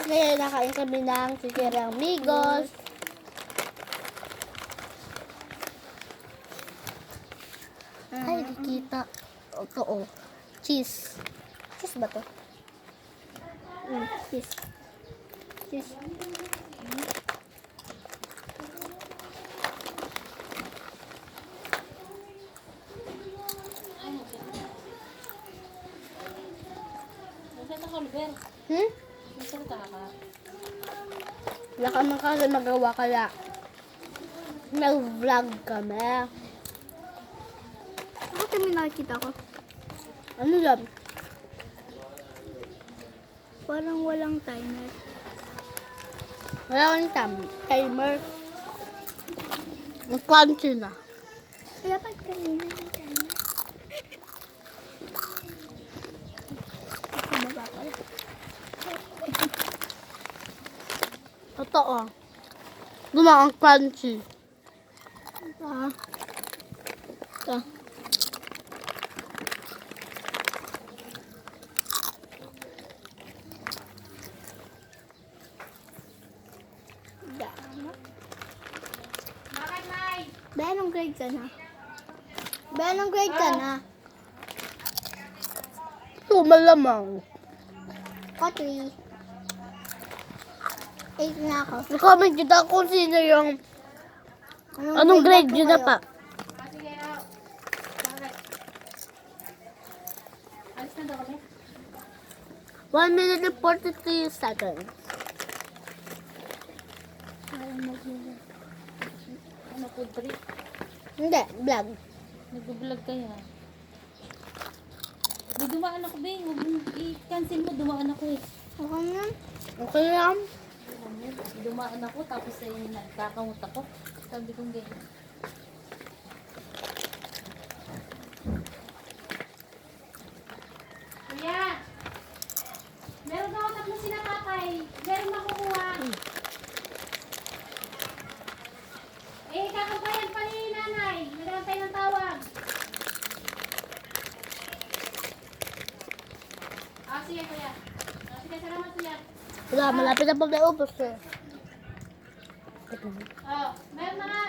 Ngayon, nakain kami ng chichirang migos. Ay, di kita. Ito, oh. Cheese. Cheese ba to? Cheese. Cheese. Hmm? Wala ka man kasi magawa kaya nag-vlog kami. Bakit kami nakikita ko? Ano yan? Parang walang timer. Wala kang timer. Crunchy na. Dapat kanina yung timer. Baba pala. Totoo. Guma ang crunchy. Ito. Be, anong grade ka na? Be, anong grade ka na? Ito, malamang. Ko 3. 8 na ako. Comment kita kung sino yung anong grade yun na pa. Alis na daw kami. 1 minute and 43 seconds. Ano po, trip? Hindi, vlog. Nag-vlog kaya. Di dumaan ako, Bing. Huwag mong i-cancel mo. Dumaan ako eh. Okay na. Okay lang. Dumaan ako, tapos ay nagkakamot ako. Sabi kong ganyan. Kuya! Meron daw tatlo sila tatay. Meron makukuha. Eh, kakabayan pa ni nanay. Nagantay ng tawag. Ah, sige kuya. Ah, sige, salamat kuya. Wala, malapit na pag naubos eh. Oh, meron na nga.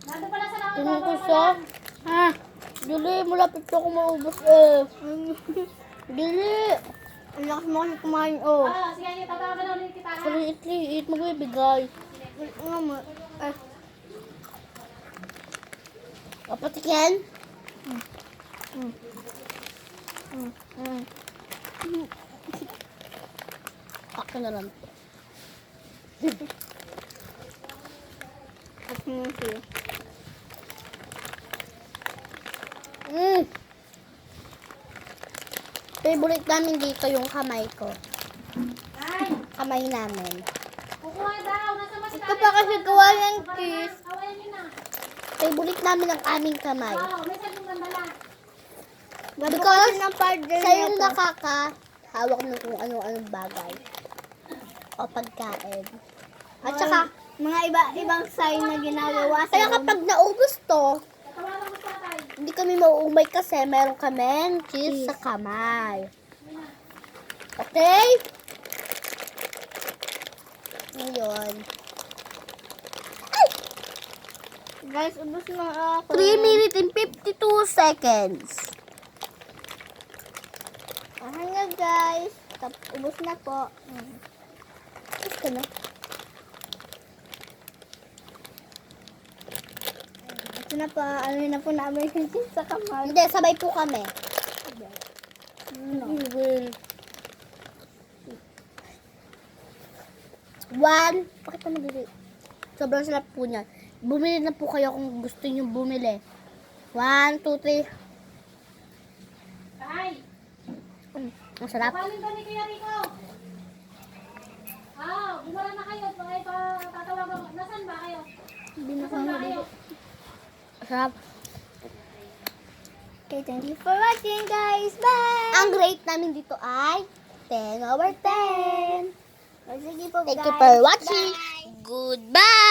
Nandun pala sa lakad. Tingin ko siya. Ha? Dili, malapit na ako maubos eh. Dili. Ang lakas mo kasi kumain, oh. Oh, sige, tatawagan na ulit kita ha. Liit, magbibigay. Ano mo? Kapatikin? Akin na lang. At mo siya. Favorite namin dito yung kamay ko. Ay, Kamay namin. kukuha daw. Nasa mas Ito pa kasi gawa ng cheese. Awayan niyo na. Favorite namin ang aming kamay. Oo, may sabi ng dala. Because ng partner Siya niya yung po. nakakahawak ng kung ano-anong bagay. O pagkain. At saka, Mga ibang sign na ginagawa sa kaya kapag naubos to, Tawagan mo sa tatay. hindi kami mauumay kasi meron kaming cheese sa kamay. Okay? Ngayon. Guys, ubos na ako. 3 minutes and 52 seconds. Ahan nga guys. Ubos na po. Ubos ka na. Ito na po. Ano na po namin yung cheese sa kamay. Hindi, sabay po kami. No. We will. 1. Bakit pa nabili? Sobrang sarap po niyan. Bumili na po kayo kung gusto niyo bumili. 1, 2, 3. Tay, Ang sarap. kapanin ka ni Kuya Rico. Bumara na kayo. Ay, tatawagan mo. Nasaan ba kayo? Hindi na Nasaan ba kayo? Ang sarap. Okay, thank you for watching guys. Bye! Ang grade namin dito ay 10 over 10. Sige po Thank guys. you for watching. Bye! Goodbye.